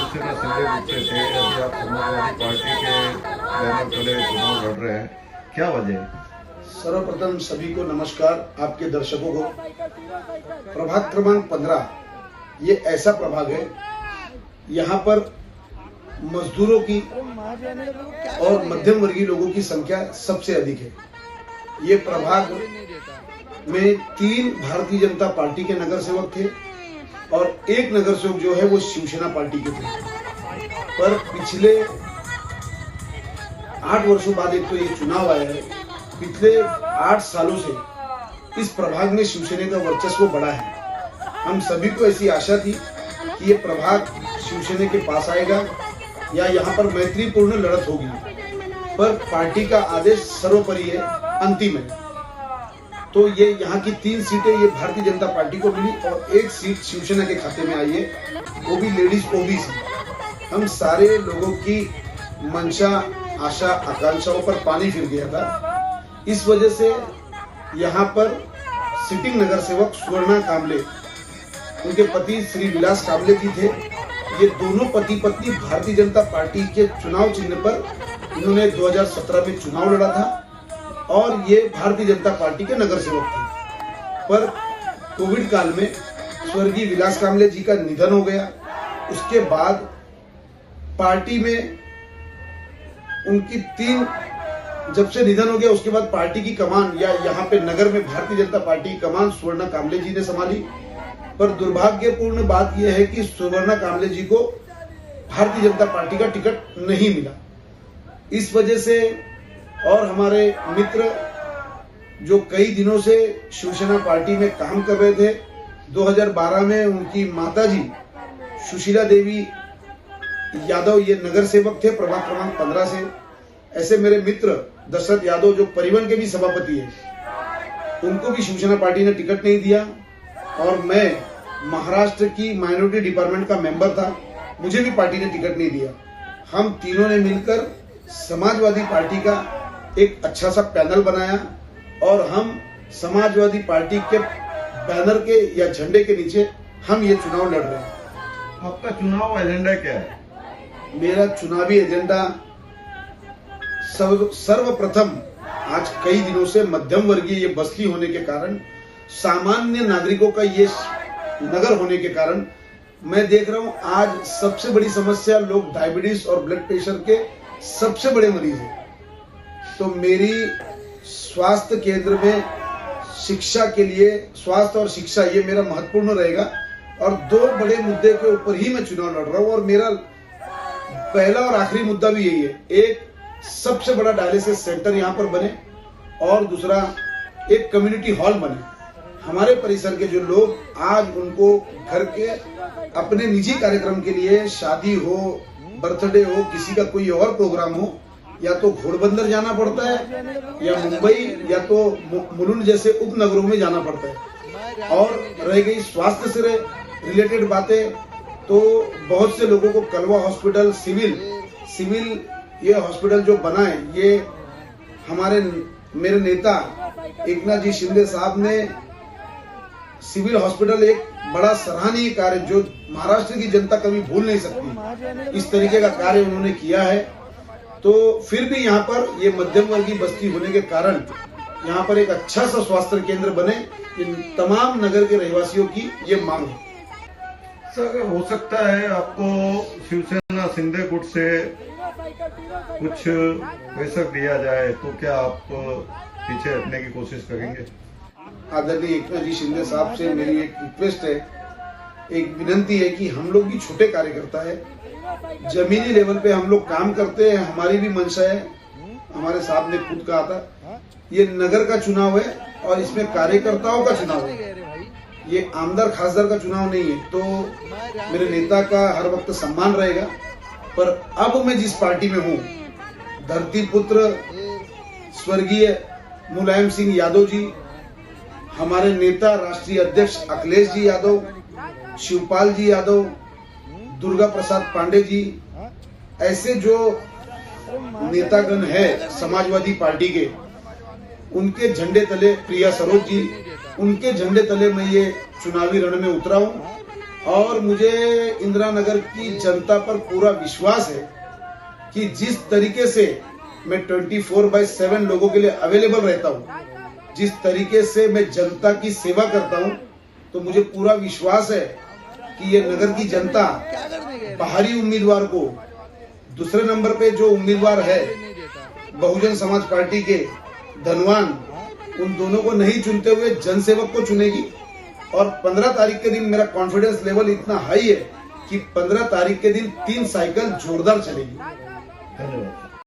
शिवसेना संजय गुप्ते थे, अभी आप समाजवादी पार्टी के बैनर तले चुनाव लड़ रहे हैं, क्या वजह है? सर्वप्रथम सभी को नमस्कार। आपके दर्शकों को प्रभाग क्रमांक 15 ये ऐसा प्रभाग है, यहाँ पर मजदूरों की और मध्यम वर्गीय लोगों की संख्या सबसे अधिक है। ये प्रभाग में 3 भारतीय जनता पार्टी के नगर सेवक थे और एक नगर सेवक जो है वो शिवसेना पार्टी के थे। पर पिछले 8 वर्षों बाद एक तो ये चुनाव आया है। पिछले 8 सालों से इस प्रभाग में शिवसेना का वर्चस्व बढ़ा है। हम सभी को ऐसी आशा थी कि ये प्रभाग शिवसेना के पास आएगा या यहाँ पर मैत्रीपूर्ण लड़त होगी, पर पार्टी का आदेश सर्वोपरि है, अंतिम है। तो ये यहाँ की 3 सीटें ये भारतीय जनता पार्टी को मिली और 1 सीट शिवसेना के खाते में आई है, वो भी लेडीज ओबीसी। हम सारे लोगों की मंशा, आशा, आकांक्षाओं पर पानी फिर गया था। इस वजह से यहाँ पर सिटिंग नगर सेवक सुवर्णा कामले, उनके पति श्री विलास कामले जी थे। ये दोनों पति पत्नी भारतीय जनता पार्टी के चुनाव चिन्ह पर इन्होंने 2017 में चुनाव लड़ा था और ये भारतीय जनता पार्टी के नगर सेवक थे। पर कोविड काल में स्वर्गीय विलास कामले जी का निधन हो गया। उसके बाद पार्टी में उनकी 3 जब से निधन हो गया, उसके बाद पार्टी की कमान या यहाँ पे नगर में भारतीय जनता पार्टी की कमान सुवर्णा कामले जी ने संभाली। पर दुर्भाग्यपूर्ण बात यह है कि सुवर्णा कामले जी को भारतीय जनता पार्टी का टिकट नहीं मिला। इस वजह से और हमारे मित्र जो कई दिनों से शिवसेना पार्टी में काम कर रहे थे, 2012 में उनकी माताजी सुशीला देवी यादव ये नगर सेवक थे प्रभाग क्रमांक 15 से। ऐसे मेरे मित्र दशरथ यादव जो परिवहन के भी सभापति है, उनको भी शिवसेना पार्टी ने टिकट नहीं दिया और मैं महाराष्ट्र की माइनॉरिटी डिपार्टमेंट का मेंबर था, मुझे भी पार्टी ने टिकट नहीं दिया। हम तीनों ने मिलकर समाजवादी पार्टी का एक अच्छा सा पैनल बनाया और हम समाजवादी पार्टी के बैनर के या झंडे के नीचे हम ये चुनाव लड़ रहे हैं। आपका चुनाव एजेंडा क्या है? मेरा चुनावी एजेंडा सर्वप्रथम आज कई दिनों से मध्यम वर्गीय ये बस्ती होने के कारण, सामान्य नागरिकों का ये नगर होने के कारण मैं देख रहा हूं आज सबसे बड़ी समस्या लोग डायबिटीज और ब्लड प्रेशर के सबसे बड़े मरीज हैं। तो मेरी स्वास्थ्य केंद्र में शिक्षा के लिए, स्वास्थ्य और शिक्षा ये मेरा महत्वपूर्ण रहेगा और 2 बड़े मुद्दे के ऊपर ही मैं चुनाव लड़ रहा हूं और मेरा पहला और आखिरी मुद्दा भी यही है। एक सबसे बड़ा डायलिसिस सेंटर यहाँ पर बने और दूसरा एक कम्युनिटी हॉल बने। हमारे परिसर के जो लोग आज उनको घर के अपने निजी कार्यक्रम के लिए, शादी हो, बर्थडे हो, किसी का कोई और प्रोग्राम हो, या तो घोड़बंदर जाना पड़ता है या मुंबई या तो मुलुंड जैसे उपनगरों में जाना पड़ता है। और रह गई स्वास्थ्य से रिलेटेड बातें, तो बहुत से लोगों को कलवा हॉस्पिटल, सिविल ये हॉस्पिटल जो बना है, ये हमारे मेरे नेता एकनाथ जी शिंदे साहब ने सिविल हॉस्पिटल एक बड़ा सराहनीय कार्य जो महाराष्ट्र की जनता कभी भूल नहीं सकती, इस तरीके का कार्य उन्होंने किया है। तो फिर भी यहाँ पर ये मध्यम वर्गीय बस्ती होने के कारण यहाँ पर एक अच्छा सा स्वास्थ्य केंद्र बने, इन तमाम नगर के रहवासियों की ये मांग है। सर, हो सकता है आपको शिवसेना शिंदे गुट से कुछ पैसा दिया जाए, तो क्या आप पीछे हटने की कोशिश करेंगे? आदरणीय एकनाथ जी शिंदे साहब से मेरी एक रिक्वेस्ट है, एक विनंती है कि हम लोग भी छोटे कार्यकर्ता है, जमीनी लेवल पे हम लोग काम करते हैं, हमारी भी मंशा है। हमारे साहब ने खुद कहा था ये नगर का चुनाव है और इसमें कार्यकर्ताओं का चुनाव है, ये आमदार खासदार का चुनाव नहीं है। तो मेरे नेता का हर वक्त सम्मान रहेगा। पर अब मैं जिस पार्टी में हूँ, धरती पुत्र स्वर्गीय मुलायम सिंह यादव जी, हमारे नेता राष्ट्रीय अध्यक्ष अखिलेश जी यादव, शिवपाल जी यादव, दुर्गा प्रसाद पांडे जी, ऐसे जो नेतागण है समाजवादी पार्टी के, उनके झंडे तले, प्रिया सरोज जी, उनके झंडे तले मैं ये चुनावी रण में उतरा हूं और मुझे इंदिरा नगर की जनता पर पूरा विश्वास है कि जिस तरीके से मैं 24/7 लोगों के लिए अवेलेबल रहता हूँ, जिस तरीके से मैं जनता की सेवा करता हूँ, तो मुझे पूरा विश्वास है कि ये नगर की जनता बाहरी उम्मीदवार को, दूसरे नंबर पे जो उम्मीदवार है बहुजन समाज पार्टी के धनवान, उन दोनों को नहीं चुनते हुए जनसेवक को चुनेगी। और 15 तारीख के दिन मेरा कॉन्फिडेंस लेवल इतना हाई है कि 15 तारीख के दिन 3 साइकिल जोरदार चलेगी।